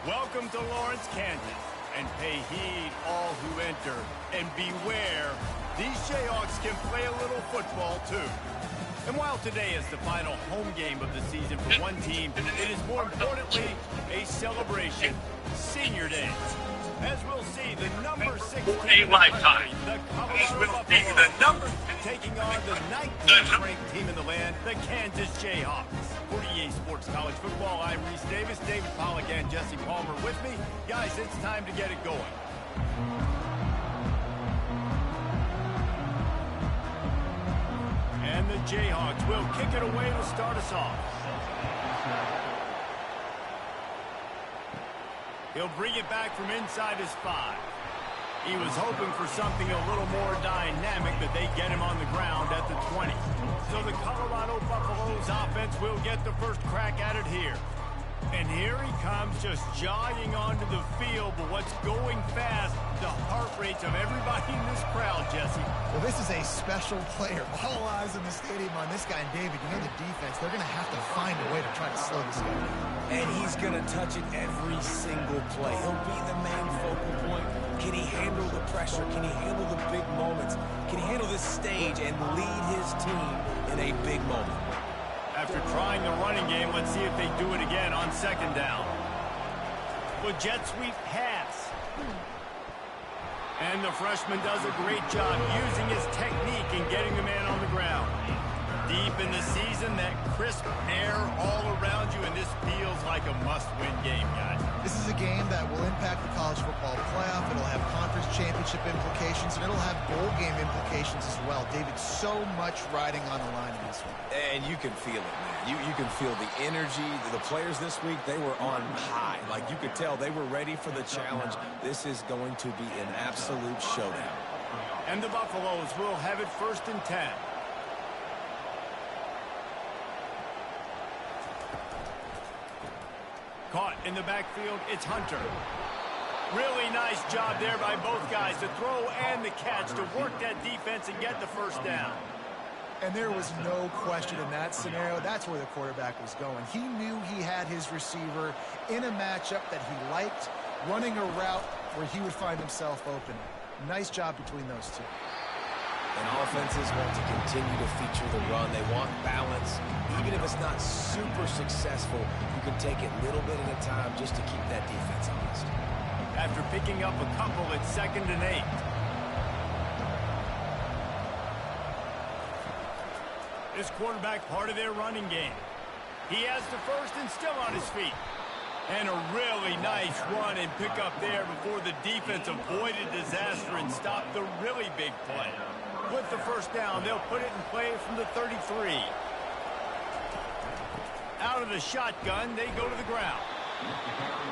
Welcome to Lawrence, Kansas, and pay heed all who enter, and beware, these Jayhawks can play a little football too. And while today is the final home game of the season for one team, it is more importantly a celebration, Senior Day. As we'll see, the number 6 team in the country, the Colorado Buffaloes, taking on the 19th ranked team in the land, the Kansas Jayhawks. For EA Sports College Football, I'm Reese Davis, David Pollack, and Jesse Palmer with me. Guys, it's time to get it going. And the Jayhawks will kick it away to start us off. He'll bring it back from inside his 5. He was hoping for something a little more dynamic, but they get him on the ground at the 20. So the Colorado Buffaloes offense will get the first crack at it here. And here he comes, just jogging onto the field, but what's going fast, the heart rates of everybody in this crowd, Jesse. Well, this is a special player. All eyes in the stadium on this guy. And David, you know the defense, they're going to have to find a way to try to slow this guy down. And he's going to touch it every single play. He'll be the main focal point. Can he handle the pressure? Can he handle the big moments? Can he handle this stage and lead his team in a big moment? After trying the running game, let's see if they do it again on second down. The jet sweep pass. And the freshman does a great job using his technique and getting the man on the ground. Deep in the season, that crisp air all around you, and this feels like a must-win game, guys. This is a game that will impact the college football playoff. It'll have conference championship implications, and it'll have bowl game implications as well. David, so much riding on the line in this one. And you can feel it, man. You can feel the energy. The players this week, they were on high. Like, you could tell they were ready for the challenge. This is going to be an absolute showdown. And the Buffaloes will have it 1st and 10. Caught in the backfield, it's Hunter. Really nice job there by both guys, the throw and the catch, to work that defense and get the first down. And there was no question in that scenario. That's where the quarterback was going. He knew he had his receiver in a matchup that he liked, running a route where he would find himself open. Nice job between those two. And offenses want to continue to feature the run. They want balance. Even if it's not super successful, you can take it little bit at a time just to keep that defense honest. After picking up a couple, it's 2nd and 8. This quarterback part of their running game. He has the first and still on his feet. And a really nice run and pick up there before the defense avoided disaster and stopped the really big play. With the first down, they'll put it in play from the 33. Out of the shotgun, they go to the ground.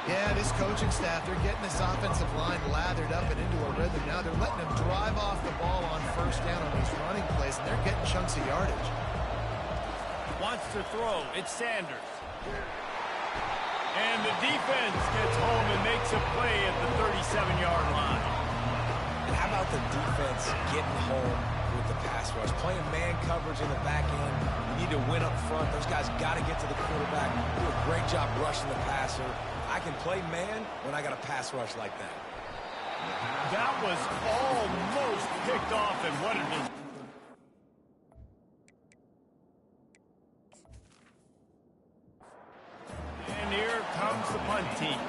Yeah, this coaching staff, they're getting this offensive line lathered up and into a rhythm now. They're letting them drive off the ball on first down on these running plays, and they're getting chunks of yardage. Wants to throw. It's Sanders. And the defense gets home and makes a play at the 37-yard line. And how about the defense getting home with the pass rush? Playing man coverage in the back end. You need to win up front. Those guys got to get to the quarterback. Do a great job rushing the passer. I can play man when I got a pass rush like that. That was almost picked off, and what it is. And here comes the punt team.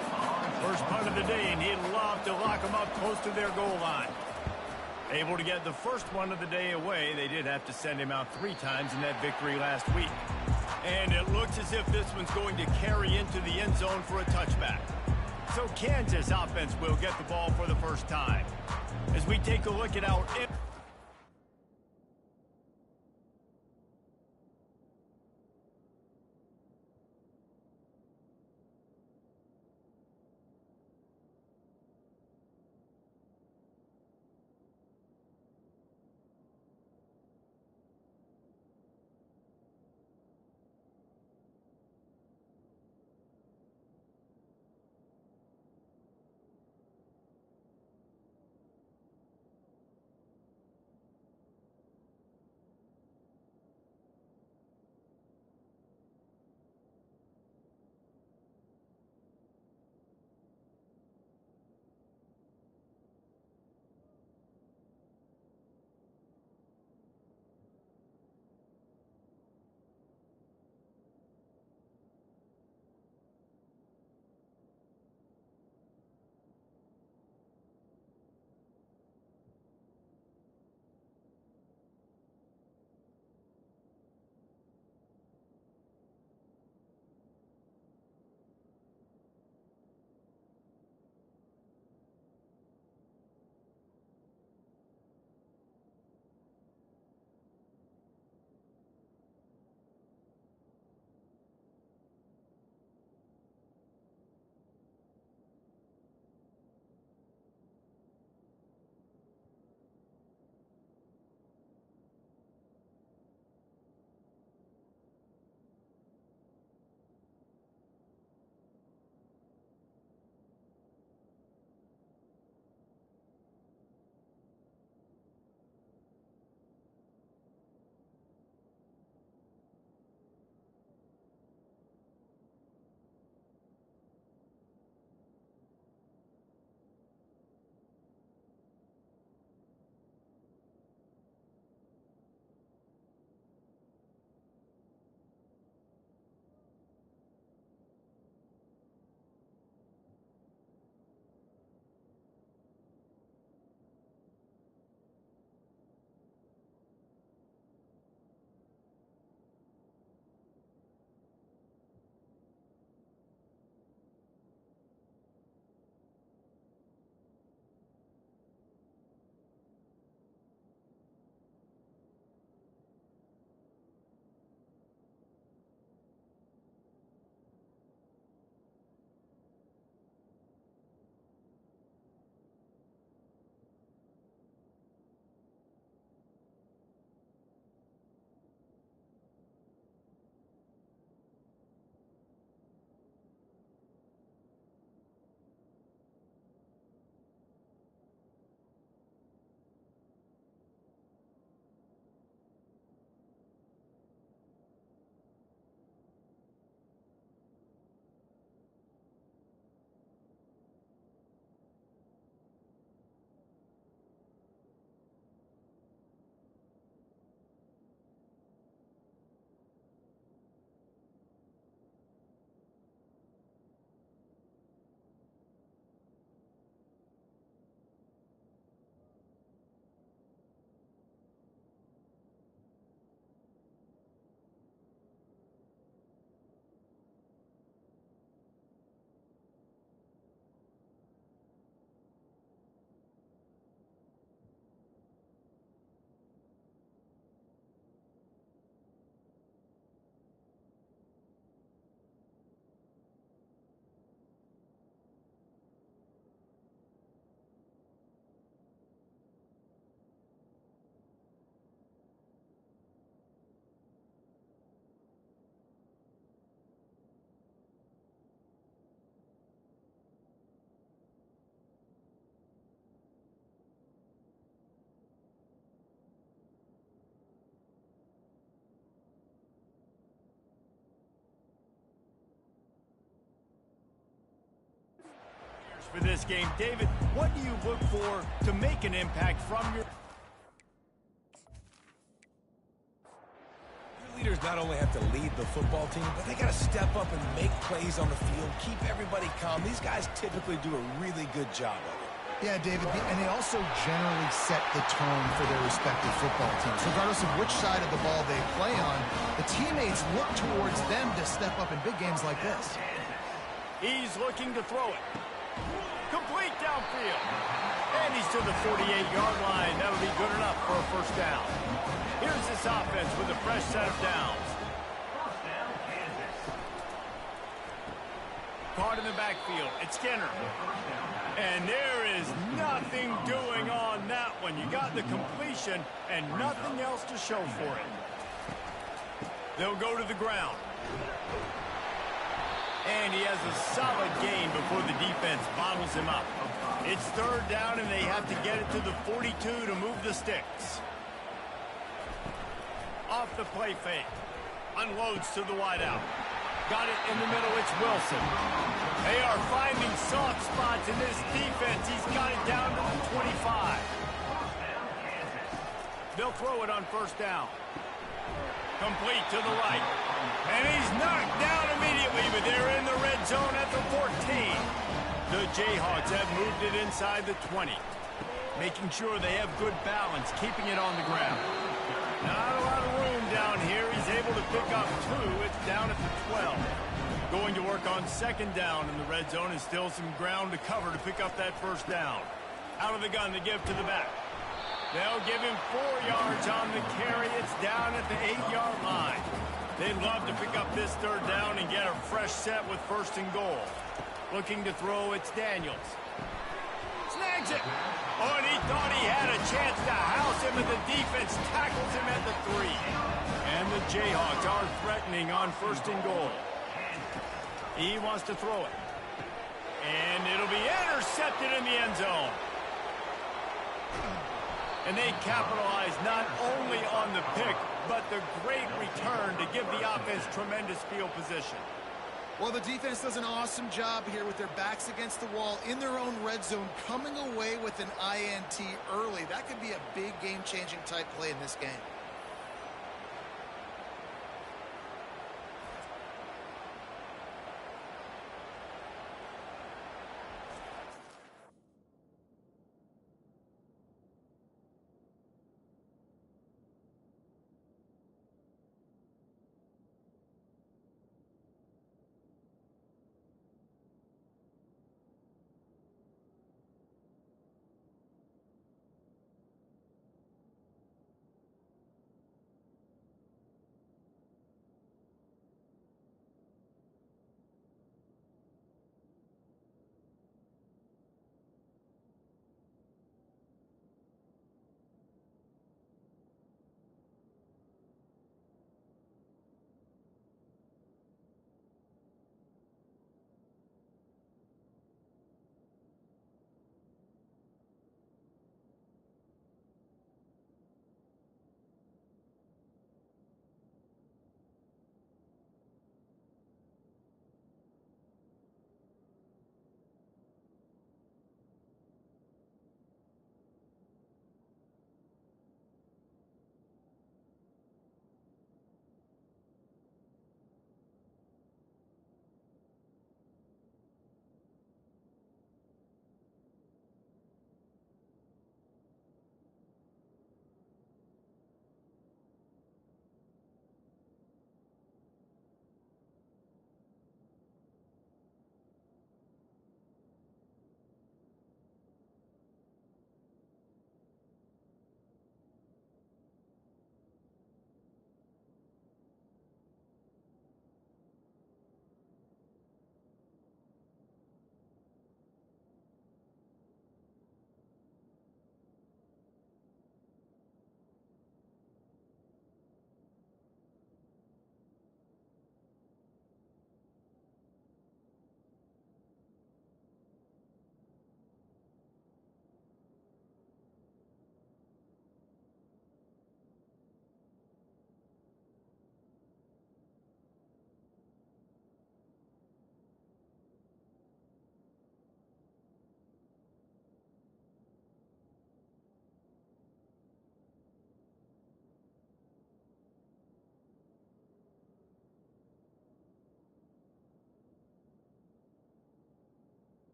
First punt of the day, and he'd love to lock them up close to their goal line. Able to get the first one of the day away. They did have to send him out 3 times in that victory last week. And it looks as if this one's going to carry into the end zone for a touchback. So Kansas offense will get the ball for the first time. As we take a look at our... for this game. David, what do you look for to make an impact from your... Leaders not only have to lead the football team, but they got to step up and make plays on the field, keep everybody calm. These guys typically do a really good job of it. Yeah, David, and they also generally set the tone for their respective football teams. Regardless of which side of the ball they play on, the teammates look towards them to step up in big games like this. He's looking to throw it. Complete downfield. And he's to the 48-yard line. That'll be good enough for a first down. Here's this offense with a fresh set of downs. Caught in the backfield. It's Skinner. And there is nothing doing on that one. You got the completion and nothing else to show for it. They'll go to the ground. And he has a solid gain before the defense bottles him up. It's third down, and they have to get it to the 42 to move the sticks. Off the play fake. Unloads to the wideout. Got it in the middle. It's Wilson. They are finding soft spots in this defense. He's got it down to the 25. They'll throw it on first down. Complete to the right. And he's knocked down immediately, but they're in the red zone at the 14. The Jayhawks have moved it inside the 20. Making sure they have good balance, keeping it on the ground. Not a lot of room down here. He's able to pick up 2. It's down at the 12. Going to work on second down in the red zone, and still some ground to cover to pick up that first down. Out of the gun to give to the back. They'll give him 4 yards on the carry. It's down at the 8-yard line. They'd love to pick up this third down and get a fresh set with first and goal. Looking to throw, it's Daniels. Snags it. Oh, and he thought he had a chance to house him, and the defense tackles him at the 3. And the Jayhawks are threatening on first and goal. He wants to throw it. And it'll be intercepted in the end zone. And they capitalize not only on the pick, but the great return to give the offense tremendous field position. Well, the defense does an awesome job here with their backs against the wall in their own red zone, coming away with an INT early. That could be a big game-changing type play in this game.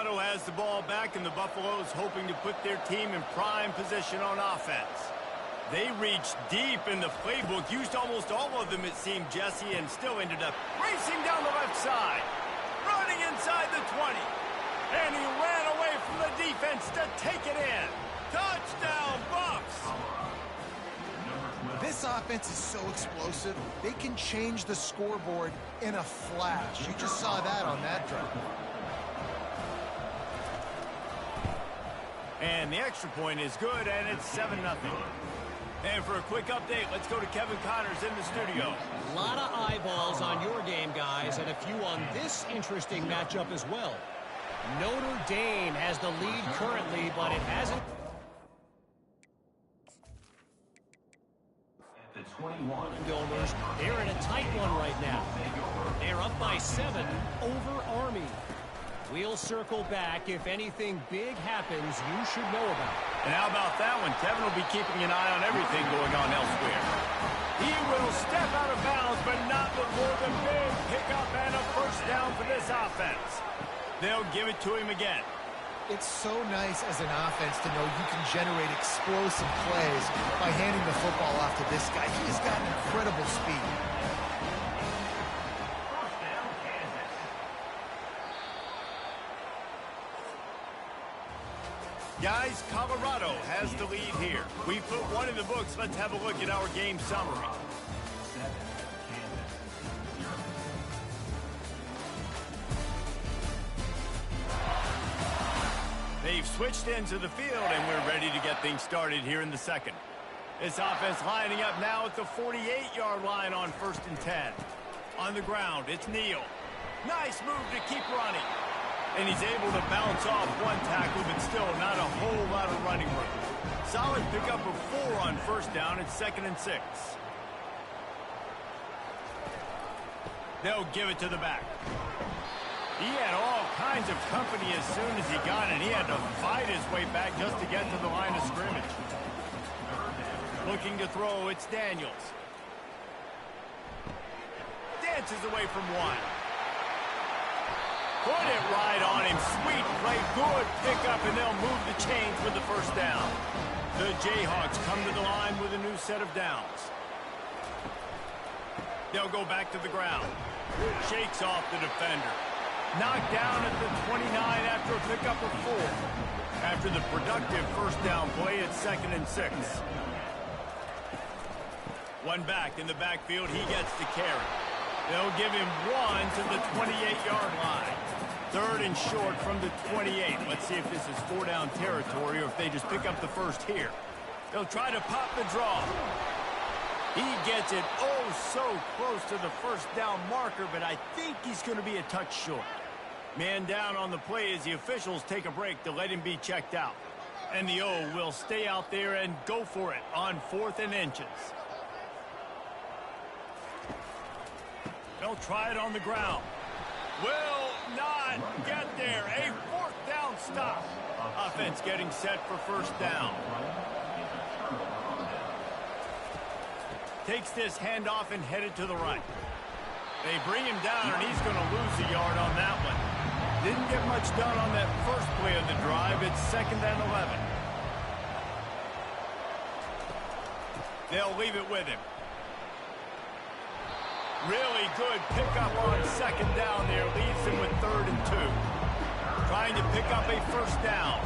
Colorado has the ball back, and the Buffaloes hoping to put their team in prime position on offense. They reached deep in the playbook, used almost all of them, it seemed, Jesse, and still ended up racing down the left side, running inside the 20. And he ran away from the defense to take it in. Touchdown, Buffs! This offense is so explosive, they can change the scoreboard in a flash. You just saw that on that drive. And the extra point is good, and it's 7-0. And for a quick update, let's go to Kevin Connors in the studio. A lot of eyeballs on your game, guys, and a few on this interesting matchup as well. Notre Dame has the lead currently, but it hasn't. Builders, they're in a tight one right now. They're up by 7 over Army. We'll circle back. If anything big happens, you should know about it. And how about that one? Kevin will be keeping an eye on everything going on elsewhere. He will step out of bounds, but not before the big pickup and a first down for this offense. They'll give it to him again. It's so nice as an offense to know you can generate explosive plays by handing the football off to this guy. He has got incredible speed. Guys, Colorado has the lead here. We put one in the books. Let's have a look at our game summary. They've switched into the field, and we're ready to get things started here in the second. This offense lining up now at the 48-yard line on 1st and 10. On the ground, it's Neal. Nice move to keep running. And he's able to bounce off one tackle, but still not a whole lot of running room. Solid pickup of 4 on first down. It's 2nd and 6. They'll give it to the back. He had all kinds of company as soon as he got it. He had to fight his way back just to get to the line of scrimmage. Looking to throw, it's Daniels. Dances away from one. Put it right on him. Sweet play. Good pickup, and they'll move the chains with the first down. The Jayhawks come to the line with a new set of downs. They'll go back to the ground. Shakes off the defender. Knocked down at the 29 after a pickup of 4. After the productive first down play, it's 2nd and 6. One back in the backfield. He gets the carry. They'll give him 1 to the 28-yard line. 3rd and short from the 28. Let's see if this is 4-down territory or if they just pick up the first here. They'll try to pop the draw. He gets it so close to the first down marker, but I think he's going to be a touch short. Man down on the play as the officials take a break to let him be checked out. And the O will stay out there and go for it on 4th and inches. They'll try it on the ground. Will not get there. A 4th down stop. Offense getting set for first down. Takes this handoff and headed to the right. They bring him down, and he's going to lose a yard on that one. Didn't get much done on that first play of the drive. It's 2nd and 11. They'll leave it with him. Really good pickup on 2nd down there. Leaves him with 3rd and 2. Trying to pick up a first down.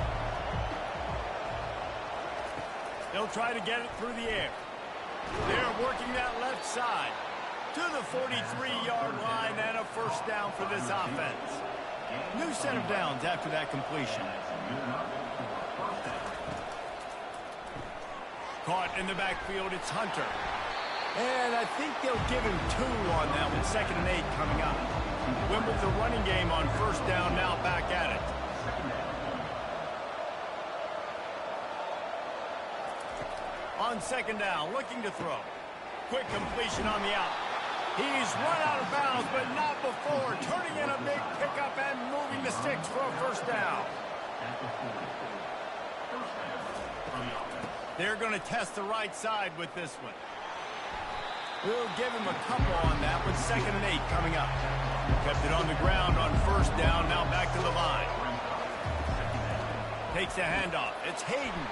They'll try to get it through the air. They're working that left side to the 43-yard line, and a first down for this offense. New set of downs after that completion. Caught in the backfield, it's Hunter. And I think they'll give him 2 on that one. 2nd and 8 coming up. Went with the running game on first down, now back at it. On 2nd down, looking to throw. Quick completion on the out. He's run out of bounds, but not before. Turning in a big pickup and moving the sticks for a first down. They're going to test the right side with this one. We'll give him a couple on that with 2nd and 8 coming up. Kept it on the ground on first down, now back to the line. takes the handoff. It's Hayden.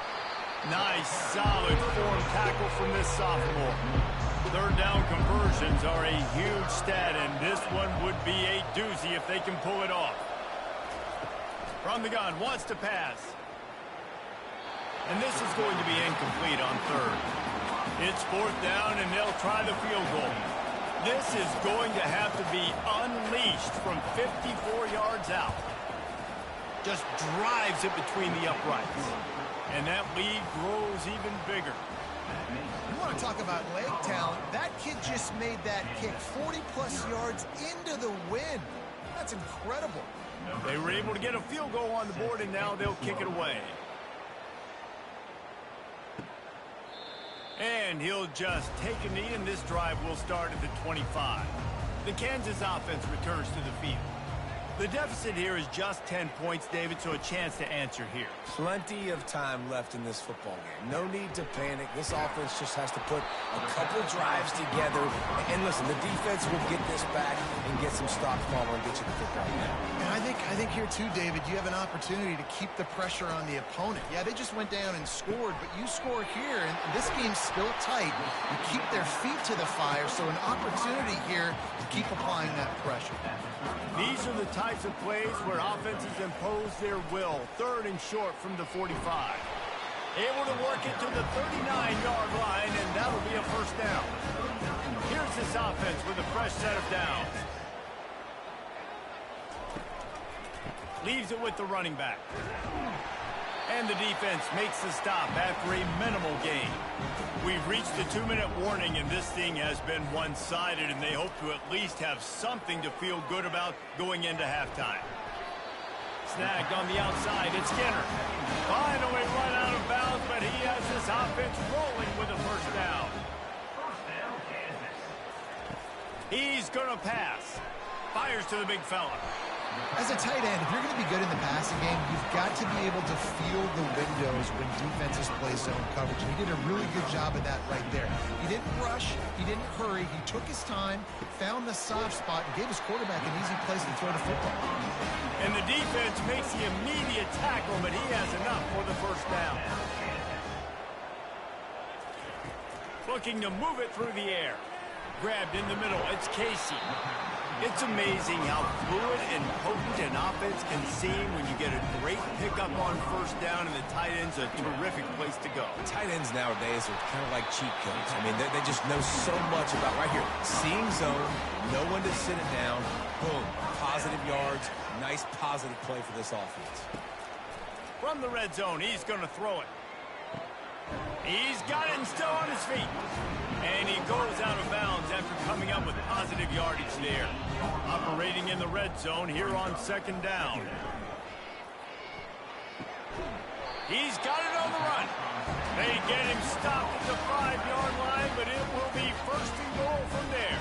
Nice, solid form tackle from this sophomore. Third down conversions are a huge stat, and this one would be a doozy if they can pull it off. From the gun, wants to pass. And this is going to be incomplete on third. It's fourth down, and they'll try the field goal. This is going to have to be unleashed from 54 yards out. Just drives it between the uprights. And that lead grows even bigger. You want to talk about leg talent? That kid just made that kick 40-plus yards into the wind. That's incredible. They were able to get a field goal on the board, and now they'll kick it away. And he'll just take a knee, and this drive will start at the 25. The Kansas offense returns to the field. The deficit here is just 10 points, David, so a chance to answer here. Plenty of time left in this football game. No need to panic. This offense just has to put a couple drives together. And listen, the defense will get this back and get some stops following and get you the football game. And I think here too, David, you have an opportunity to keep the pressure on the opponent. Yeah, they just went down and scored, but you score here, and this game's still tight. You keep their feet to the fire, so an opportunity here to keep applying that pressure. These are the types of plays where offenses impose their will. Third and short from the 45. Able to work it to the 39-yard line, and that'll be a first down. Here's this offense with a fresh set of downs. Leaves it with the running back. And the defense makes the stop after a minimal gain. We've reached the 2-minute warning, and this thing has been one-sided, and they hope to at least have something to feel good about going into halftime. Snagged on the outside, it's Skinner. Finally run out of bounds, but he has this offense rolling with a first down. He's going to pass. Fires to the big fella. As a tight end, if you're going to be good in the passing game, you've got to be able to feel the windows when defenses play zone coverage. And he did a really good job of that right there. He didn't rush. He didn't hurry. He took his time, found the soft spot, and gave his quarterback an easy place to throw the football. And the defense makes the immediate tackle, but he has enough for the first down. Looking to move it through the air. Grabbed in the middle. It's Casey. It's amazing how fluid and potent an offense can seem when you get a great pickup on first down, and the tight end's a terrific place to go. Tight ends nowadays are kind of like cheat codes. I mean, they just know so much about, right here, seeing zone, know when to sit it down, boom, positive yards, nice positive play for this offense. From the red zone, he's going to throw it. He's got it and still on his feet. And he goes out of bounds after coming up with positive yardage there. Operating in the red zone here on second down. He's got it on the run. They get him stopped at the 5-yard line, but it will be first and goal from there.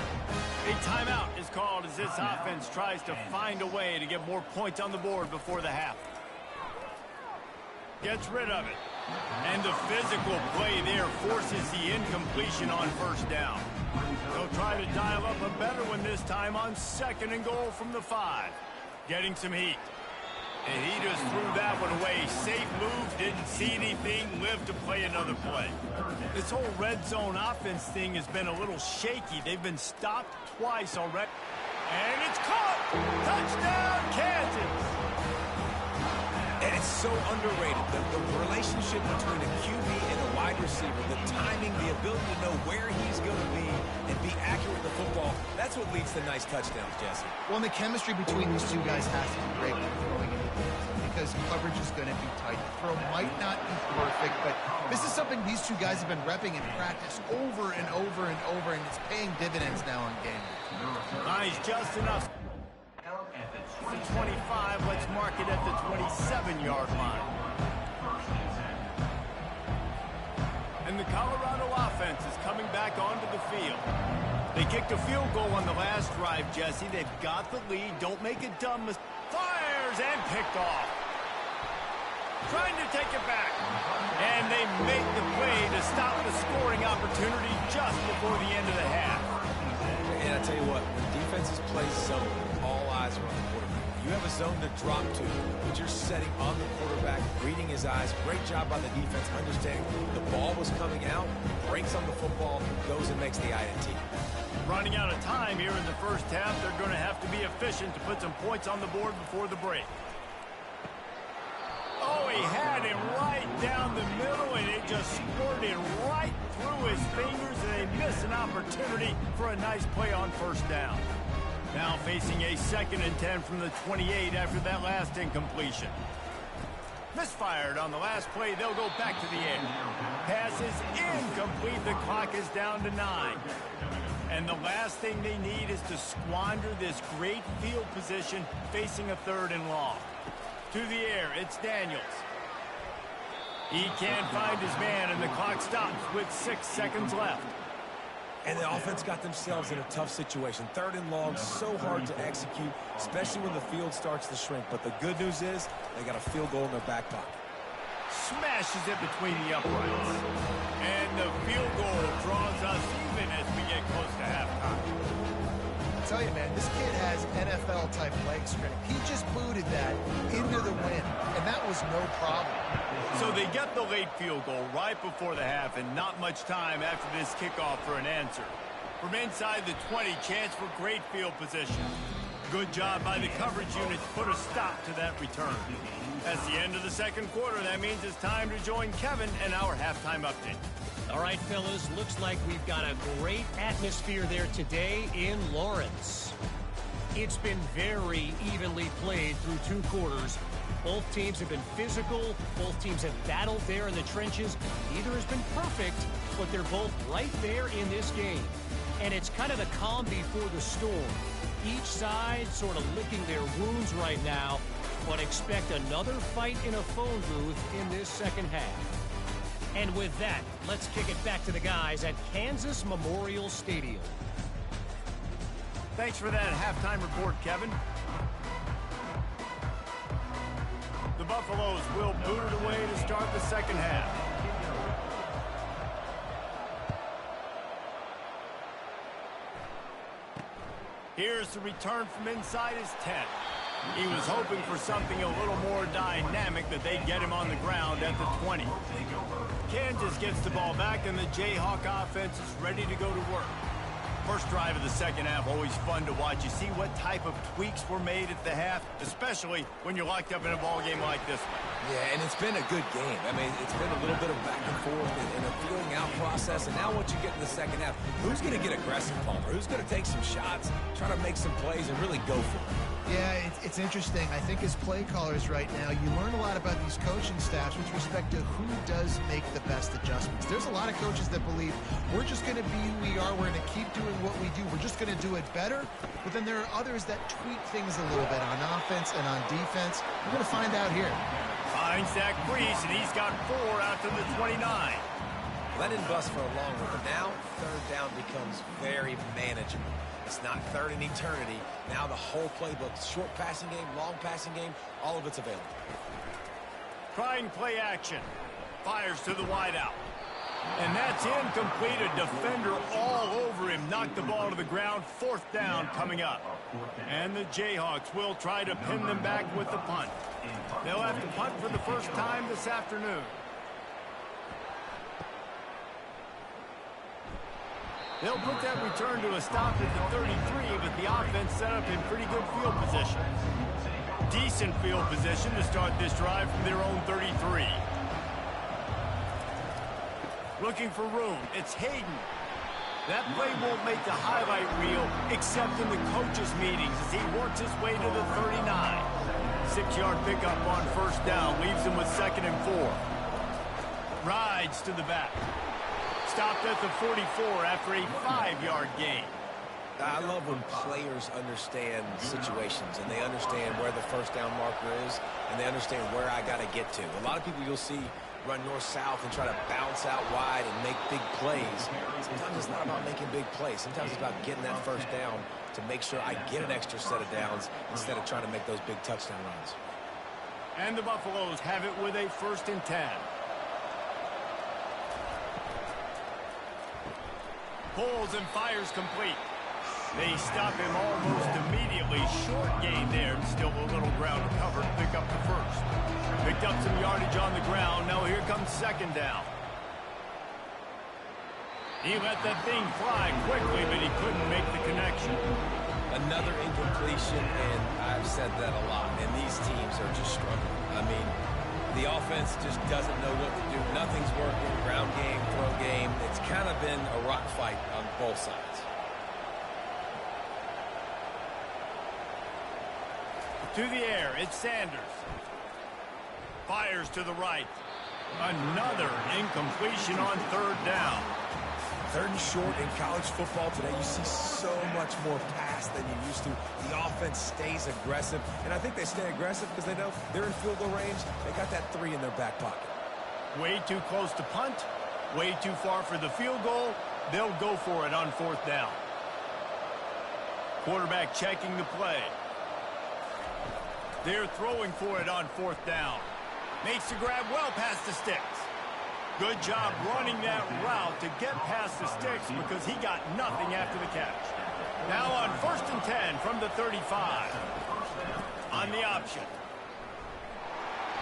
A timeout is called as this offense tries to find a way to get more points on the board before the half. Gets rid of it. And the physical play there forces the incompletion on first down. They'll try to dial up a better one this time on second and goal from the 5. Getting some heat. And he just threw that one away. Safe move, didn't see anything, lived to play another play. This whole red zone offense thing has been a little shaky. They've been stopped twice already. And it's caught! Touchdown, Kansas! And it's so underrated, the relationship between a QB and a wide receiver, the timing, the ability to know where he's going to be and be accurate with the football, that's what leads to nice touchdowns, Jesse. Well, and the chemistry between these two guys has to be great when throwing into the because coverage is going to be tight. The throw might not be perfect, but this is something these two guys have been repping in practice over and over and over, and it's paying dividends now on game. Nice, just enough. The 25, let's mark it at the 27-yard line. And the Colorado offense is coming back onto the field. They kicked a field goal on the last drive, Jesse. They've got the lead. Don't make a dumb mistake. Fires and picked off. Trying to take it back. And they make the play to stop the scoring opportunity just before the end of the half. And I tell you what, when defenses play zone, all eyes are on the quarterback. You have a zone to drop to, but you're setting on the quarterback, reading his eyes. Great job by the defense, understanding the ball was coming out, breaks on the football, goes and makes the INT. Running out of time here in the first half, they're going to have to be efficient to put some points on the board before the break. Oh, he had him right down the middle, and it just squirted right through his fingers, and they missed an opportunity for a nice play on first down. Now facing a 2nd and 10 from the 28 after that last incompletion. Misfired on the last play. They'll go back to the air. Pass is incomplete. The clock is down to 9. And the last thing they need is to squander this great field position facing a 3rd and long. To the air, it's Daniels. He can't find his man, and the clock stops with 6 seconds left. And the offense got themselves in a tough situation. 3rd and long, so hard to execute, especially when the field starts to shrink. But the good news is they got a field goal in their back pocket. Smashes it between the uprights. And the field goal draws us even as we get close to halftime. I tell you, man, this kid has NFL-type leg strength. He just booted that into the wind, and that was no problem. So they get the late field goal right before the half, and not much time after this kickoff for an answer. From inside the 20, chance for great field position. Good job by the coverage unit to put a stop to that return. That's the end of the second quarter. That means it's time to join Kevin and our halftime update. All right, fellas, looks like we've got a great atmosphere there today in Lawrence. It's been very evenly played through 2 quarters. Both teams have been physical. Both teams have battled there in the trenches. Neither has been perfect, but they're both right there in this game. And it's kind of the calm before the storm. Each side sort of licking their wounds right now, but expect another fight in a phone booth in this second half. And with that, let's kick it back to the guys at Kansas Memorial Stadium. Thanks for that halftime report, Kevin. The Buffaloes will boot it away to start the second half. Here's the return from inside his 10. He was hoping for something a little more dynamic, that they'd get him on the ground at the 20. Kansas gets the ball back, and the Jayhawk offense is ready to go to work. First drive of the second half, always fun to watch. You see what type of tweaks were made at the half, especially when you're locked up in a ball game like this one. Yeah, and it's been a good game. I mean, it's been a little bit of back and forth and a feeling out process. And now once you get in the second half, who's going to get aggressive, Palmer? Who's going to take some shots, try to make some plays, and really go for it? Yeah, it's interesting. I think as play callers right now, you learn a lot about these coaching staffs with respect to who does make the best adjustments. There's a lot of coaches that believe we're just going to be who we are. We're going to keep doing what we do. We're just going to do it better. But then there are others that tweak things a little bit on offense and on defense. We're going to find out here. Finds Zach Brees, and he's got 4 out to the 29. Let him bust for a long one, but now 3rd down becomes very manageable. It's not 3rd in eternity. Now the whole playbook, short passing game, long passing game, all of it's available. Trying play action. Fires to the wideout. And that's incomplete. A defender all over him. Knocked the ball to the ground. 4th down coming up. And the Jayhawks will try to pin them back with the punt. They'll have to punt for the first time this afternoon. They'll put that return to a stop at the 33, but the offense set up in pretty good field position. Decent field position to start this drive from their own 33. Looking for room. It's Hayden. That play won't make the highlight reel except in the coaches' meetings as he works his way to the 39. 6-yard pickup on first down. Leaves him with 2nd and 4. Rides to the back. Stopped at the 44 after a 5-yard gain. I love when players understand situations and they understand where the first down marker is and they understand where I got to get to. A lot of people you'll see run north-south and try to bounce out wide and make big plays. Sometimes it's not about making big plays. Sometimes it's about getting that first down to make sure I get an extra set of downs instead of trying to make those big touchdown runs. And the Buffaloes have it with a 1st and 10. Pulls and fires complete. They stop him almost immediately. Short gain there, and still a little ground to cover to pick up the first. Picked up some yardage on the ground. Now here comes second down. He let that thing fly quickly, but he couldn't make the connection. Another incompletion, and I've said that a lot, and these teams are just struggling. I mean, the offense just doesn't know what to do. Nothing's working. Ground game, throw game. It's kind of been a rock fight on both sides. To the air, it's Sanders. Fires to the right. Another incompletion on third down. Third and short in college football today, you see so much more pass than you used to. The offense stays aggressive, and I think they stay aggressive because they know they're in field goal range. They got that 3 in their back pocket. Way too close to punt, way too far for the field goal. They'll go for it on fourth down. Quarterback checking the play. They're throwing for it on fourth down. Makes the grab well past the sticks. Good job running that route to get past the sticks because he got nothing after the catch. Now on 1st and 10 from the 35. On the option.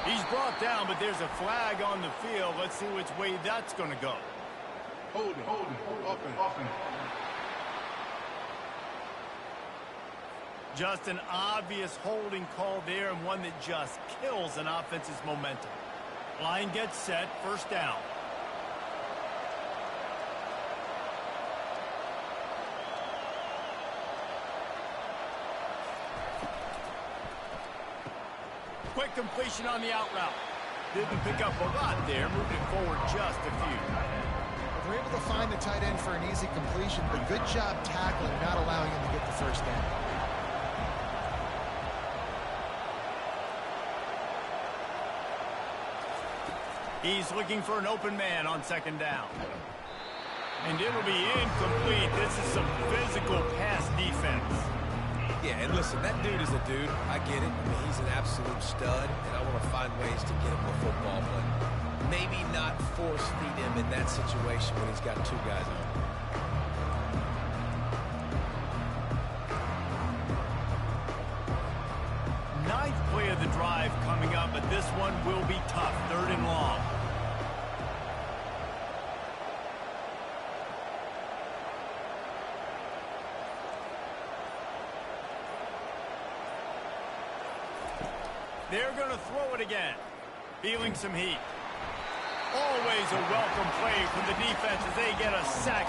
He's brought down, but there's a flag on the field. Let's see which way that's going to go. Hold it, open. Just an obvious holding call there, and one that just kills an offense's momentum. Line gets set, first down. Quick completion on the out route. Didn't pick up a lot there, moved it forward just a few. They're able to find the tight end for an easy completion, but good job tackling, not allowing him to get the first down. He's looking for an open man on second down. And it'll be incomplete. This is some physical pass defense. Yeah, and listen, that dude is a dude. I get it. I mean, he's an absolute stud, and I want to find ways to get him the football, but maybe not force feed him in that situation when he's got 2 guys on. Ninth play of the drive coming up, but this one will be tough. 3rd and long. They're going to throw it again. Feeling some heat. Always a welcome play from the defense as they get a sack.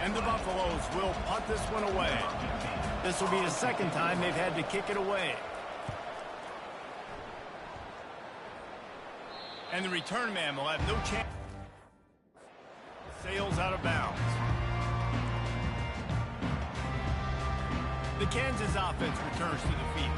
And the Buffaloes will punt this one away. This will be the second time they've had to kick it away. And the return man will have no chance. Sails out of bounds. The Kansas offense returns to the field.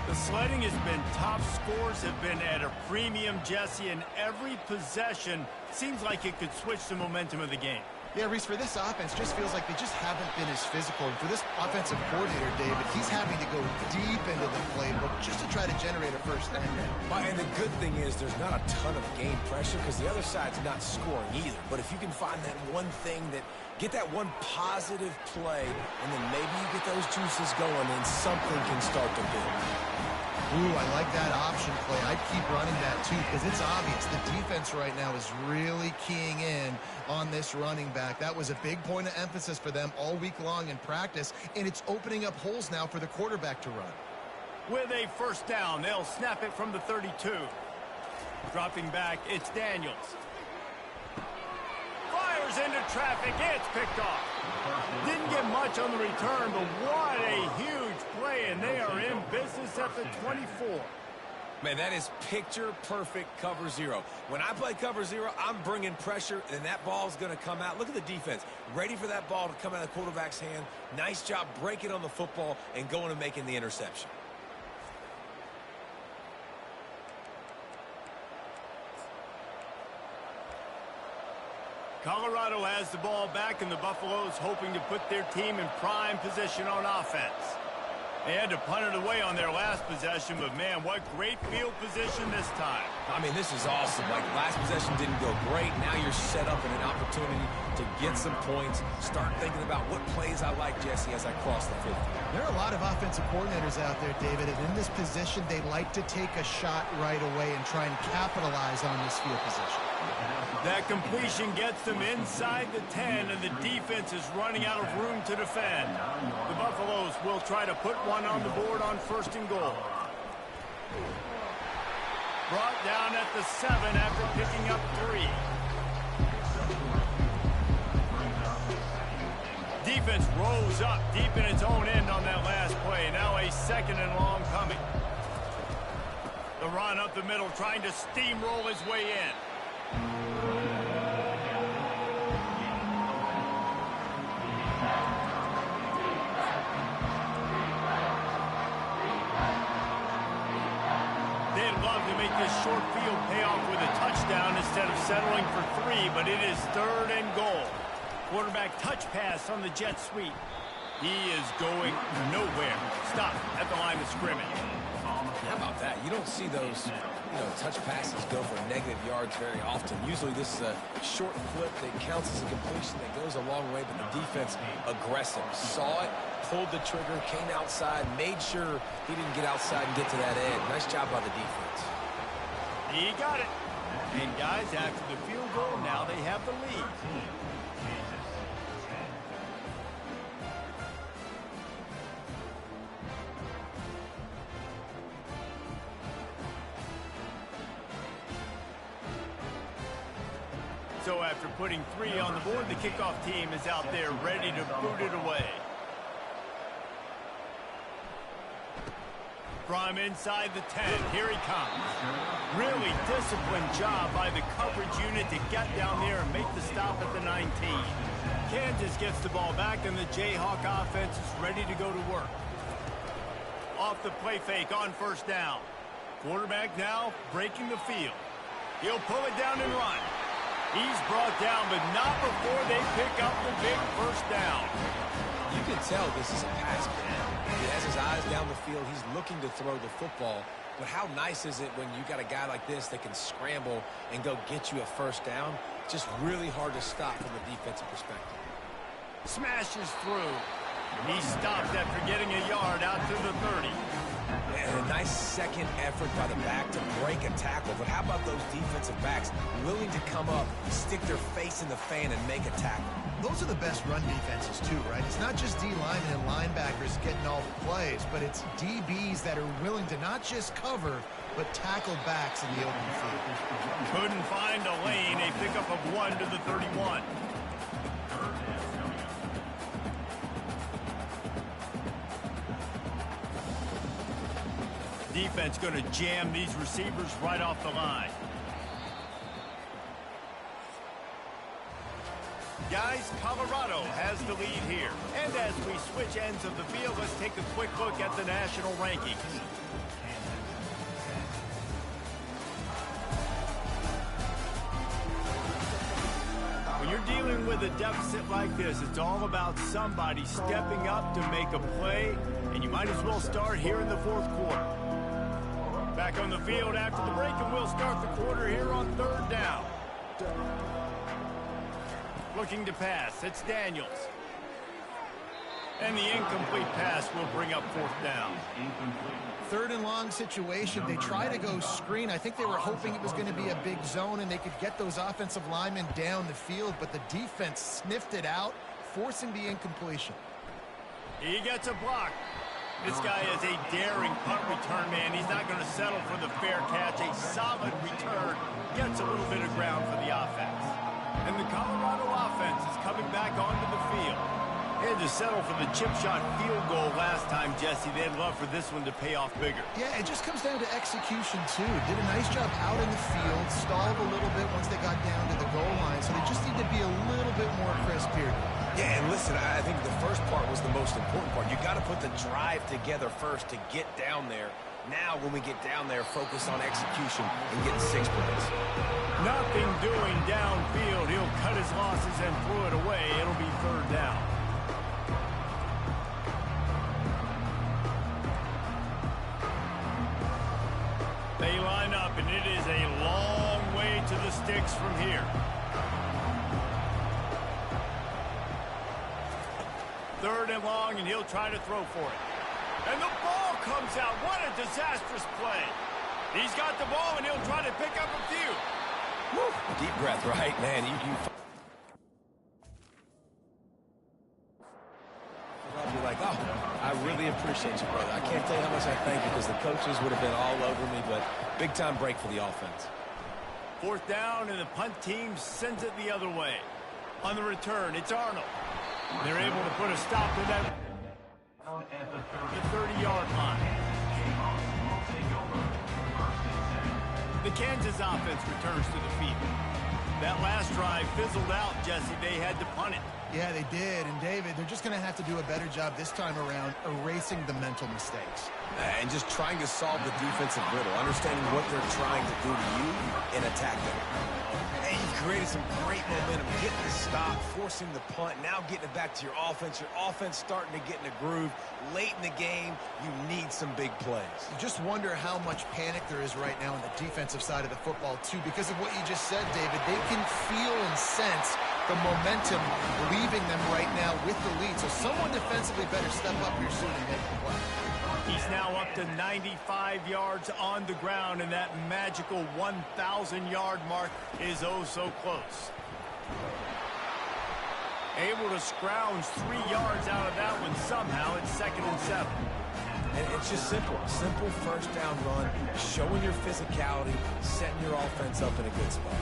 The sledding has been top. Scores have been at a premium, Jesse, and every possession seems like it could switch the momentum of the game. Yeah, Reese, for this offense, just feels like they just haven't been as physical. And for this offensive coordinator, David, he's having to go deep into the playbook just to try to generate a first down. And the good thing is there's not a ton of game pressure because the other side's not scoring either. But if you can find that one thing that, get that one positive play, and then maybe you get those juices going, and something can start to build. Ooh, I like that option play. I'd keep running that, too, because it's obvious. The defense right now is really keying in on this running back. That was a big point of emphasis for them all week long in practice, and it's opening up holes now for the quarterback to run. With a first down, they'll snap it from the 32. Dropping back, it's Daniels. Fires into traffic, it's picked off. Didn't get much on the return, but what a huge play, and they are in business at the 24. Man, that is picture-perfect cover zero. When I play cover zero, I'm bringing pressure, and that ball's going to come out. Look at the defense. Ready for that ball to come out of the quarterback's hand. Nice job breaking on the football and going and making the interception. Colorado has the ball back, and the Buffaloes hoping to put their team in prime position on offense. They had to punt it away on their last possession, but man, what great field position this time. I mean, this is awesome. Like, last possession didn't go great. Now you're set up in an opportunity to get some points. Start thinking about what plays I like, Jesse, as I cross the 50. There are a lot of offensive coordinators out there, David, and in this position, they like to take a shot right away and try and capitalize on this field position. That completion gets them inside the 10, and the defense is running out of room to defend. The Buffaloes will try to put one on the board on 1st and goal. Brought down at the 7 after picking up 3. Defense rose up deep in its own end on that last play. Now a 2nd and long coming. The run up the middle, trying to steamroll his way in. They'd love to make this short field pay off with a touchdown instead of settling for 3, but it is 3rd and goal. Quarterback touch pass on the jet sweep. He is going nowhere. Stop at the line of scrimmage. How about that? You don't see those, touch passes go for negative yards very often. Usually this is a short flip that counts as a completion that goes a long way, but the defense aggressive. Saw it, pulled the trigger, came outside, made sure he didn't get outside and get to that edge. Nice job by the defense. He got it. And guys, after the field goal, now they have the lead. So after putting 3 on the board, the kickoff team is out there ready to boot it away. From inside the 10, here he comes. Really disciplined job by the coverage unit to get down there and make the stop at the 19. Kansas gets the ball back, and the Jayhawk offense is ready to go to work. Off the play fake on 1st down. Quarterback now breaking the field. He'll pull it down and run. He's brought down, but not before they pick up the big 1st down. You can tell this is a pass play. He has his eyes down the field. He's looking to throw the football. But how nice is it when you got a guy like this that can scramble and go get you a 1st down? Just really hard to stop from a defensive perspective. Smashes through. He stops after getting a yard out to the 30. And a nice second effort by the back to break a tackle. But how about those defensive backs willing to come up, stick their face in the fan, and make a tackle? Those are the best run defenses, too, right? It's not just D linemen and linebackers getting all the plays, but it's DBs that are willing to not just cover, but tackle backs in the open field. Couldn't find a lane. A pickup of 1 to the 31. Defense going to jam these receivers right off the line. Guys, Colorado has the lead here. And as we switch ends of the field, let's take a quick look at the national rankings. When you're dealing with a deficit like this, it's all about somebody stepping up to make a play, and you might as well start here in the 4th quarter. Back on the field after the break, and we'll start the quarter here on 3rd down. Looking to pass, it's Daniels. And the incomplete pass will bring up 4th down. 3rd and long situation. They try to go screen. I think they were hoping it was going to be a big zone and they could get those offensive linemen down the field, but the defense sniffed it out, forcing the incompletion. He gets a block. This guy is a daring punt return man. He's not going to settle for the fair catch. A solid return gets a little bit of ground for the offense. And the Colorado offense is coming back onto the field. They had to settle for the chip shot field goal last time, Jesse. They'd love for this one to pay off bigger. Yeah, it just comes down to execution, too. Did a nice job out in the field, stalled a little bit once they got down to the goal line, so they just need to be a little bit more crisp here. Yeah, and listen, I think the first part was the most important part. You got to put the drive together first to get down there. Now, when we get down there, focus on execution and getting 6 points. Nothing doing downfield. He'll cut his losses and throw it away. It'll be 3rd down. it is a long way to the sticks from here. Third and long, and he'll try to throw for it. And the ball comes out. What a disastrous play. He's got the ball, and he'll try to pick up a few. Woo, deep breath, right? Man, I'll be like, oh, I really appreciate you, brother. I can't tell you how much I thank you because the coaches would have been all over me, but big-time break for the offense. Fourth down, and the punt team sends it the other way. On the return, it's Arnold. They're able to put a stop to that at the 30-yard line. The Kansas offense returns to the field. That last drive fizzled out, Jesse. They had to punt it. Yeah, they did. And, David, they're just going to have to do a better job this time around erasing the mental mistakes. And just trying to solve the defensive riddle, understanding what they're trying to do to you and attack them. And you've created some great momentum, getting the stop, forcing the punt, now getting it back to your offense. Your offense starting to get in a groove. Late in the game, you need some big plays. You just wonder how much panic there is right now on the defensive side of the football, too, because of what you just said, David. They can feel and sense the momentum leaving them right now with the lead. So someone defensively better step up here soon and make the play. He's now up to 95 yards on the ground, and that magical 1,000-yard mark is oh so close. Able to scrounge 3 yards out of that one somehow. It's 2nd and 7. And it's just simple. Simple first down run, showing your physicality, setting your offense up in a good spot.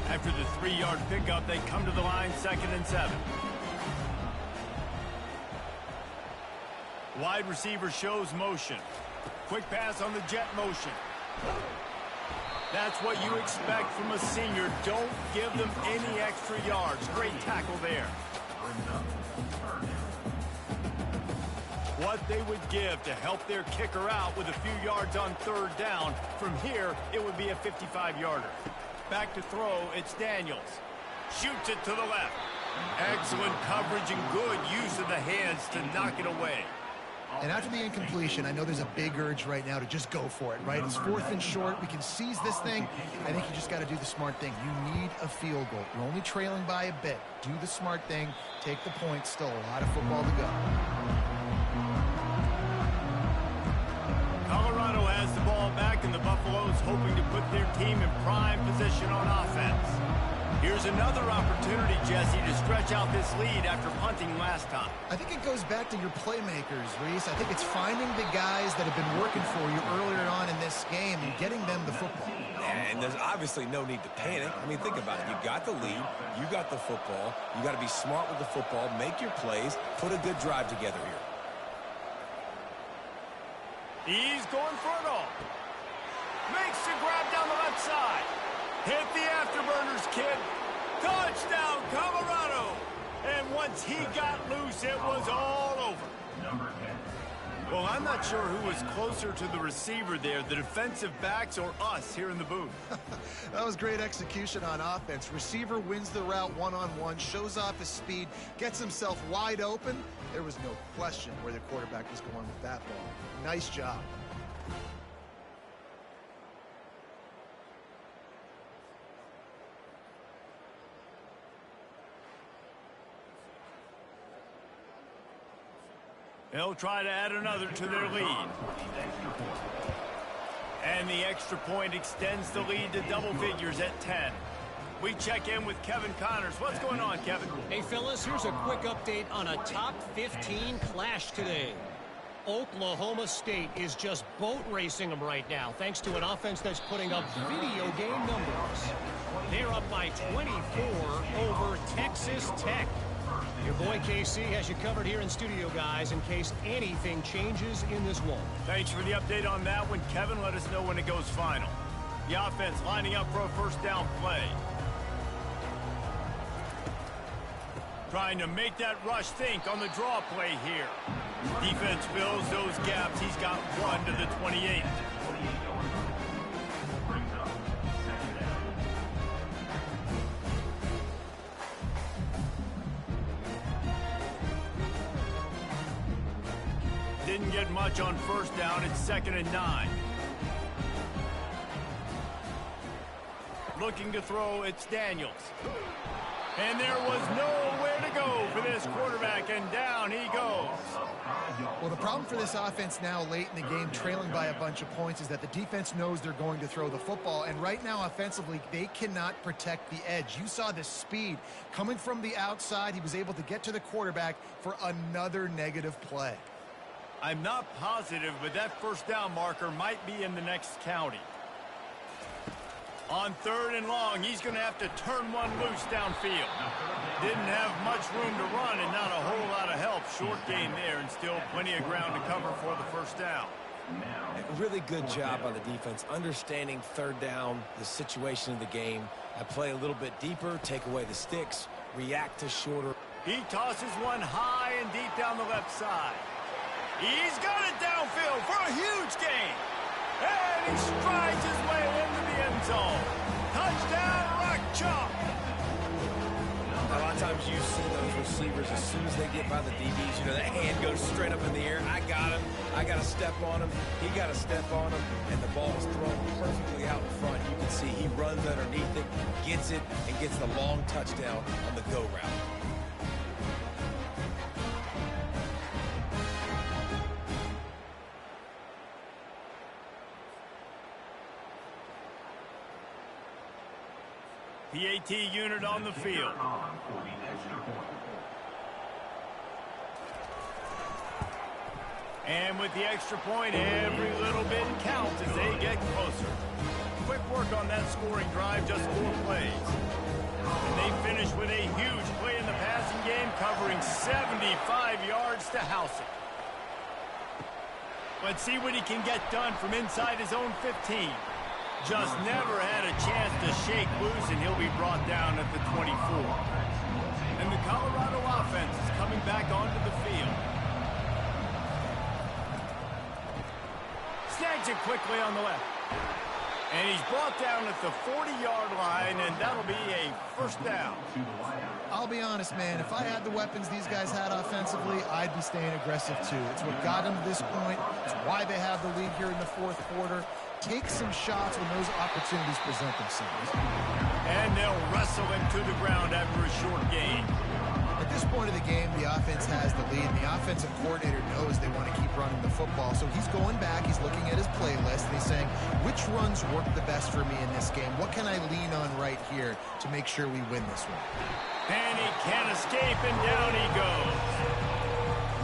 After the 3-yard pickup, they come to the line, 2nd and 7. Wide receiver shows motion. Quick pass on the jet motion. That's what you expect from a senior. Don't give them any extra yards. Great tackle there. What they would give to help their kicker out with a few yards on 3rd down. From here, it would be a 55-yarder. Back to throw, it's Daniels. Shoots it to the left. Excellent coverage and good use of the hands to knock it away. And after the incompletion, I know there's a big urge right now to just go for it, right? It's 4th and short. We can seize this thing. I think you just got to do the smart thing. You need a field goal. You're only trailing by a bit. Do the smart thing. Take the point. Still a lot of football to go. Colorado has the ball back, and the Buffaloes hoping to put their team in prime position on offense. Here's another opportunity, Jesse, to stretch out this lead after punting last time. I think it goes back to your playmakers, Reese. I think it's finding the guys that have been working for you earlier on in this game and getting them the football. And there's obviously no need to panic. I mean, think about it. You got the lead. You got the football. You got to be smart with the football. Make your plays. Put a good drive together here. He's going for it all. Makes the grab down the left side. Hit the afterburners, kid. Touchdown, Colorado. And once he got loose, it was all over. Well, I'm not sure who was closer to the receiver there, the defensive backs or us here in the booth. That was great execution on offense. Receiver wins the route one-on-one, shows off his speed, gets himself wide open. There was no question where the quarterback was going with that ball. Nice job. They'll try to add another to their lead. And the extra point extends the lead to double figures at 10. We check in with Kevin Connors. What's going on, Kevin? Hey, fellas, here's a quick update on a top 15 clash today. Oklahoma State is just boat racing them right now, thanks to an offense that's putting up video game numbers. They're up by 24 over Texas Tech. Your boy KC has you covered here in studio, guys, in case anything changes in this one. Thanks for the update on that one, Kevin. Let us know when it goes final. The offense lining up for a first down play. Trying to make that rush think on the draw play here. Defense fills those gaps. He's got one to the 28. Didn't get much on first down. It's 2nd and 9. Looking to throw, it's Daniels. And there was nowhere to go for this quarterback, and down he goes. Well, the problem for this offense now late in the game, trailing by a bunch of points, is that the defense knows they're going to throw the football. And right now, offensively, they cannot protect the edge. You saw the speed coming from the outside. He was able to get to the quarterback for another negative play. I'm not positive, but that first down marker might be in the next county. On 3rd and long, he's going to have to turn one loose downfield. Didn't have much room to run and not a whole lot of help. Short gain there and still plenty of ground to cover for the first down. Really good job by the defense, understanding 3rd down, the situation of the game. I play a little bit deeper, take away the sticks, react to shorter. He tosses one high and deep down the left side. He's got it downfield for a huge gain. And he strides his way into the end zone. Touchdown, Rock Chalk. A lot of times you see those receivers, as soon as they get by the DBs, you know, that hand goes straight up in the air. I got him. I got to step on him. He got to step on him. And the ball is thrown perfectly out in front. You can see he runs underneath it, gets it, and gets the long touchdown on the go route. PAT unit on the field. And with the extra point, every little bit counts as they get closer. Quick work on that scoring drive, just 4 plays. And they finish with a huge play in the passing game, covering 75 yards to house it. Let's see what he can get done from inside his own 15. Just never had a chance to shake loose, and he'll be brought down at the 24. And the Colorado offense is coming back onto the field. Snags it quickly on the left. And he's brought down at the 40-yard line, and that'll be a first down. I'll be honest, man, if I had the weapons these guys had offensively, I'd be staying aggressive too. It's what got them to this point. It's why they have the lead here in the 4th quarter. Take some shots when those opportunities present themselves. And they'll wrestle him to the ground after a short gain. At this point of the game, the offense has the lead, and the offensive coordinator knows they want to keep running the football. So he's going back, he's looking at his playlist, and he's saying, which runs work the best for me in this game? What can I lean on right here to make sure we win this one? And he can't escape, and down he goes.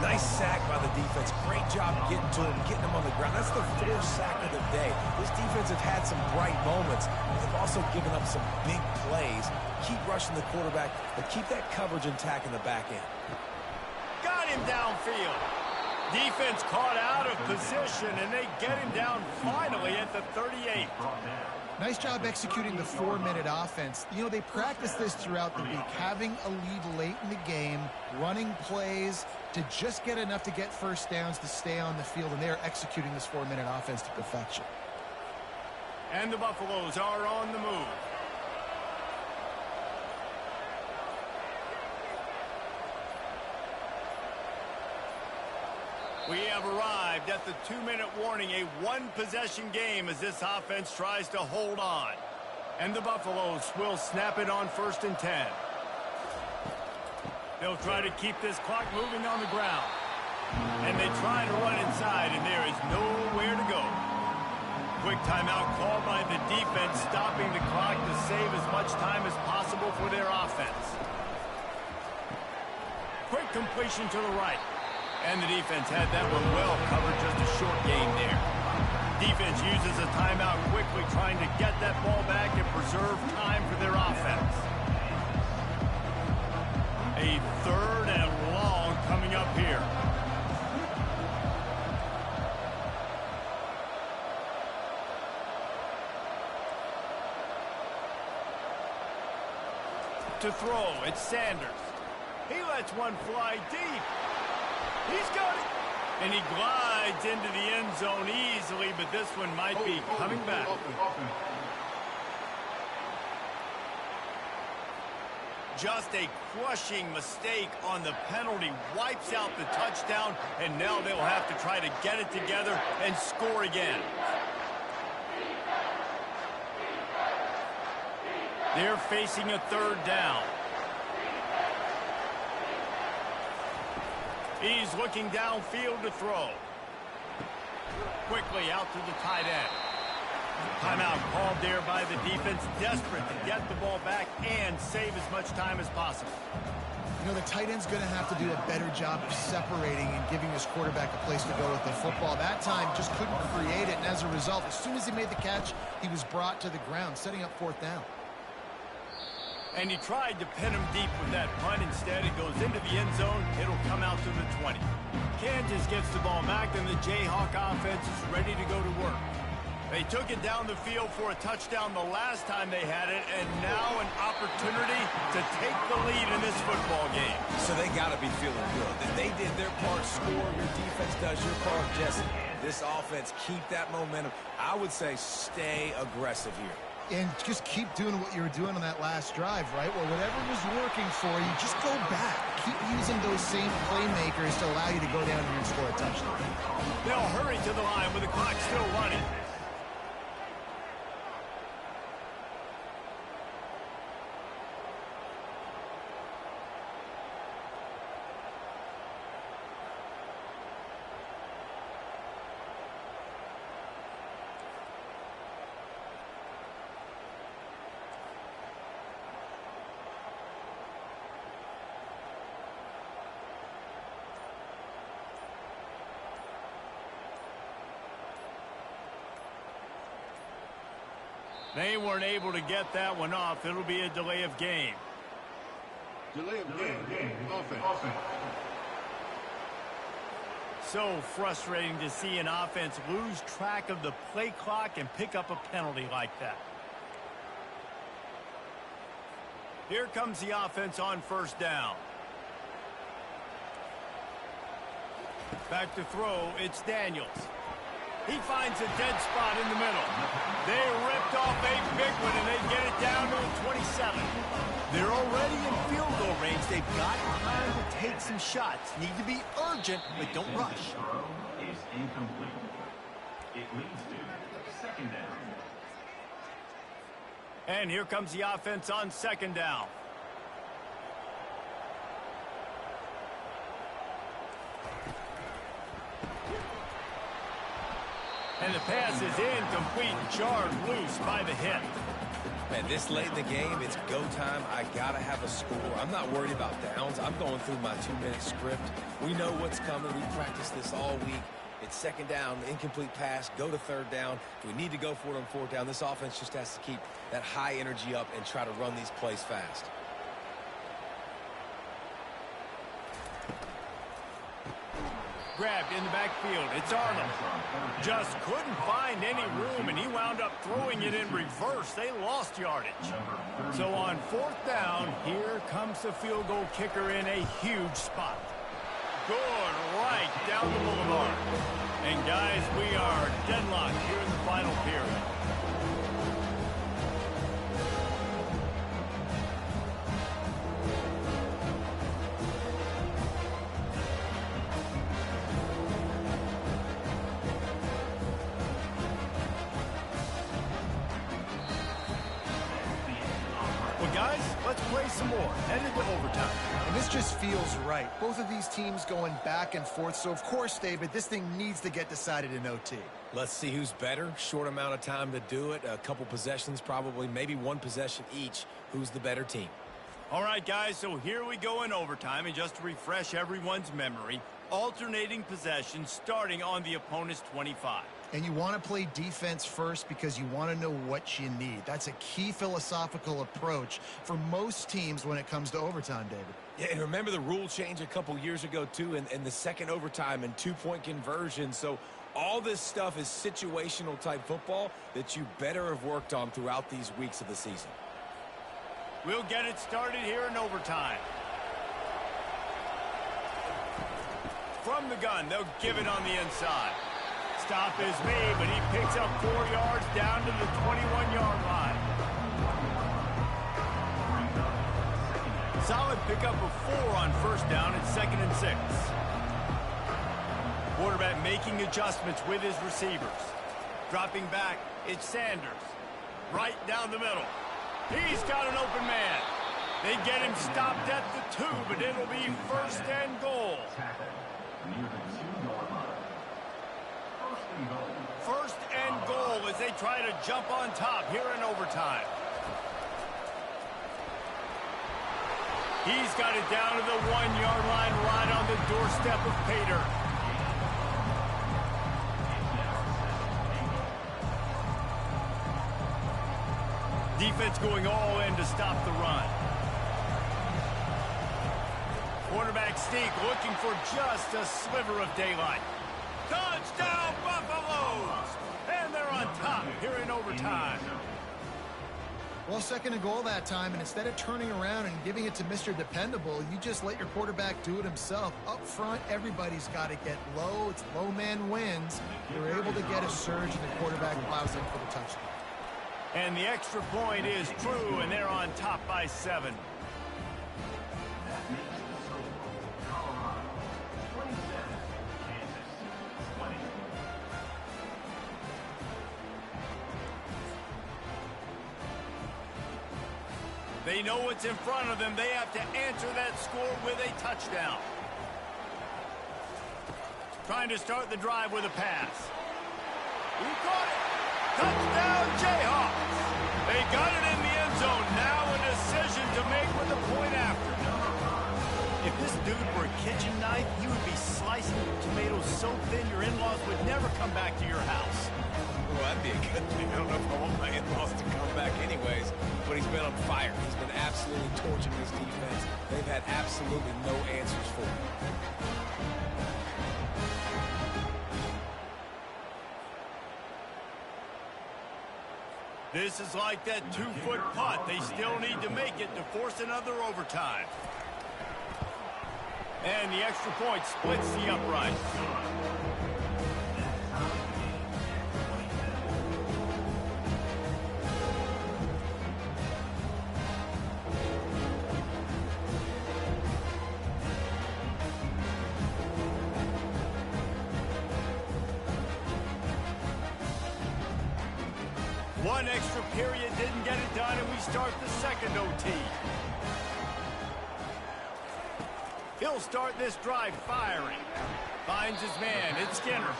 Nice sack by the defense. Great job getting to him, getting him on the ground. That's the 4th sack of the day. This defense have had some bright moments. They've also given up some big plays. Keep rushing the quarterback, but keep that coverage intact in the back end. Got him downfield. Defense caught out of position, and they get him down finally at the 38. Nice job executing the 4-minute offense. You know, they practice this throughout the week, having a lead late in the game, running plays to just get enough to get first downs to stay on the field, and they are executing this 4-minute offense to perfection. And the Buffaloes are on the move. We have arrived at the 2-minute warning, a 1-possession game as this offense tries to hold on. And the Buffaloes will snap it on 1st and 10. They'll try to keep this clock moving on the ground. And they try to run inside, and there is nowhere to go. Quick timeout called by the defense, stopping the clock to save as much time as possible for their offense. Quick completion to the right. And the defense had that one well covered, just a short gain there. Defense uses a timeout quickly, trying to get that ball back and preserve time for their offense. A 3rd and long coming up here. To throw, it's Sanders. He lets one fly deep. He's got it. And he glides into the end zone easily, but this one might be coming back. Just a crushing mistake on the penalty. Wipes out the touchdown, and now they'll have to try to get it together and score again. They're facing a third down. He's looking downfield to throw. Quickly out to the tight end. Timeout called there by the defense, desperate to get the ball back and save as much time as possible. You know, the tight end's going to have to do a better job of separating and giving his quarterback a place to go with the football. That time just couldn't create it, and as a result, as soon as he made the catch, he was brought to the ground, setting up fourth down. And he tried to pin him deep with that punt. Instead, it goes into the end zone. It'll come out to the 20. Kansas gets the ball back, and the Jayhawk offense is ready to go to work. They took it down the field for a touchdown the last time they had it, and now an opportunity to take the lead in this football game. So they got to be feeling good. That they did their part, score, your defense does your part, Jesse. This offense, keep that momentum. I would say stay aggressive here. And just keep doing what you were doing on that last drive, right? Well, whatever was working for you, just go back. Keep using those same playmakers to allow you to go down here and score a touchdown. They'll hurry to the line with the clock still running. They weren't able to get that one off. It'll be a delay of game. Delay of game. Offense. So frustrating to see an offense lose track of the play clock and pick up a penalty like that. Here comes the offense on first down. Back to throw, it's Daniels. He finds a dead spot in the middle. They ripped off a big one, and they get it down to the 27. They're already in field goal range. They've got time to take some shots. Need to be urgent, but don't rush. Is incomplete. It leads to second down. And here comes the offense on second down. And the pass is incomplete, jarred loose by the hit. Man, this late in the game, it's go time. I got to have a score. I'm not worried about downs. I'm going through my 2-minute script. We know what's coming. We practiced this all week. It's second down, incomplete pass, go to third down. If we need to go for it on fourth down, this offense just has to keep that high energy up and try to run these plays fast. Grabbed in the backfield. It's Arnold. Just couldn't find any room, and he wound up throwing it in reverse. They lost yardage. So on fourth down, here comes the field goal kicker in a huge spot. Good right down the boulevard. And guys, we are deadlocked here in the final period. Guys, let's play some more. Headed to overtime. And this just feels right. Both of these teams going back and forth. So, of course, David, this thing needs to get decided in OT. Let's see who's better. Short amount of time to do it. A couple possessions probably. Maybe one possession each. Who's the better team? All right, guys, so here we go in overtime. And just to refresh everyone's memory, alternating possessions starting on the opponent's 25. And you want to play defense first because you want to know what you need. That's a key philosophical approach for most teams when it comes to overtime, David. Yeah, and remember the rule change a couple years ago, too, and the second overtime and two-point conversion. So all this stuff is situational type football that you better have worked on throughout these weeks of the season. We'll get it started here in overtime. From the gun, they'll give it on the inside. Stop is made, but he picks up 4 yards down to the 21-yard line. pick up a 4 on first down at 2nd and 6. Quarterback making adjustments with his receivers. Dropping back, it's Sanders. Right down the middle. He's got an open man. They get him stopped at the 2, but it'll be 1st and goal. Tackle near the 2-yard line. 1st and goal. 1st and goal as they try to jump on top here in overtime. He's got it down to the 1-yard line right on the doorstep of Pater. Defense going all in to stop the run. Quarterback sneak looking for just a sliver of daylight. Touchdown, Buffaloes! And they're on top here in overtime. Well, 2nd and goal that time, and instead of turning around and giving it to Mr. Dependable, you just let your quarterback do it himself. Up front, everybody's got to get low. It's low man wins. You're able to get a surge, and the quarterback plows in for the touchdown. And the extra point is true, and they're on top by 7. That makes the score Colorado 27, Kansas 20. They know what's in front of them. They have to answer that score with a touchdown. Trying to start the drive with a pass. He caught it. Touchdown, Jayhawks. They got it in the end zone. Now a decision to make with the point after. If this dude were a kitchen knife, he would be slicing tomatoes so thin your in-laws would never come back to your house. Well, that'd be a good thing. I don't know if I want my in-laws to come back anyways, but he's been on fire. He's been absolutely torching this defense. They've had absolutely no answers for him. This is like that 2-foot putt. They still need to make it to force another overtime. And the extra point splits the upright. One extra period didn't get it done, and we start the 2nd OT. He'll start this drive firing. Finds his man. It's Skinner.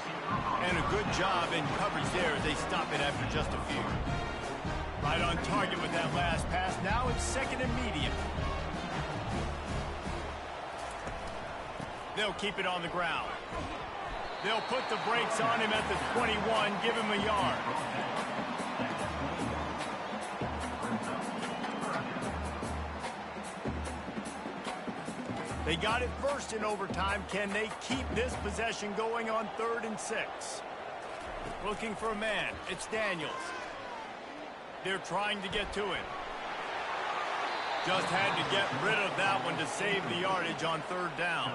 And a good job in coverage there as they stop it after just a few. Right on target with that last pass. Now it's 2nd and medium. They'll keep it on the ground. They'll put the brakes on him at the 21, give him a yard. They got it first in overtime. Can they keep this possession going on 3rd and 6? Looking for a man. It's Daniels. They're trying to get to him. Just had to get rid of that one to save the yardage on 3rd down.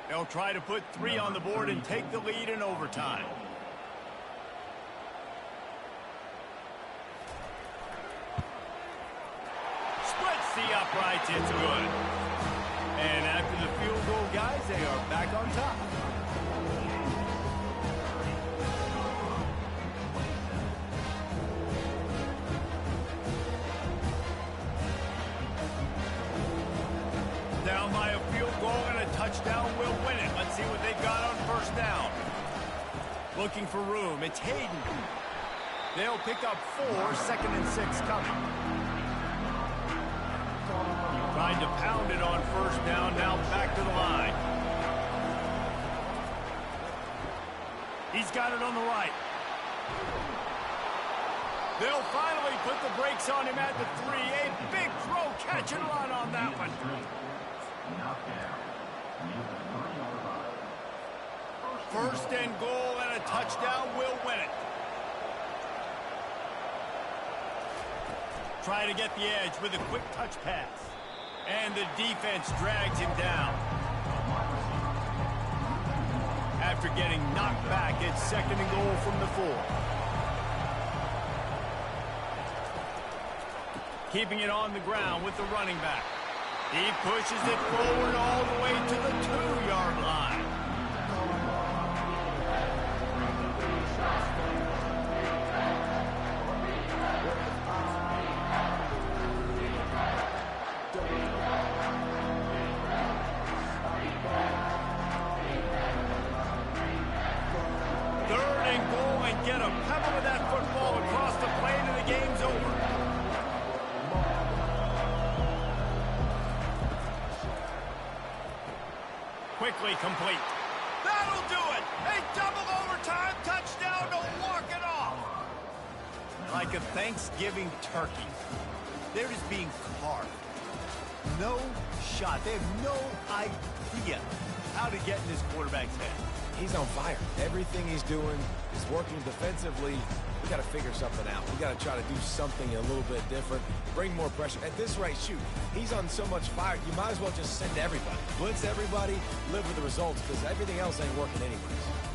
They'll try to put 3 on the board and take the lead in overtime. Splits the uprights. It's good. And after the field goal, guys, they are back on top. Down by a field goal and a touchdown will win it. Let's see what they've got on first down. Looking for room. It's Hayden. They'll pick up 4, 2nd and 6 coming. Trying to pound it on first down, now back to the line. He's got it on the right. They'll finally put the brakes on him at the 3. A big throw, catch and run on that one. First and goal and a touchdown will win it. Try to get the edge with a quick touch pass. And the defense drags him down. After getting knocked back, it's 2nd and goal from the 4. keeping it on the ground with the running back. He pushes it forward all the way to the 2-yard line. Third and goal, and get a pebble with that football across the plane, and the game's over. Quickly complete. That'll do it. A double overtime touchdown to walk it off. Like a Thanksgiving turkey, they're just being carved. No shot. They have no idea how to get in this quarterback's head. He's on fire. Everything he's doing is working defensively. We got to figure something out. We got to try to do something a little bit different, bring more pressure. At this rate, shoot, he's on so much fire, you might as well just send everybody. Blitz everybody, live with the results, because everything else ain't working anyways.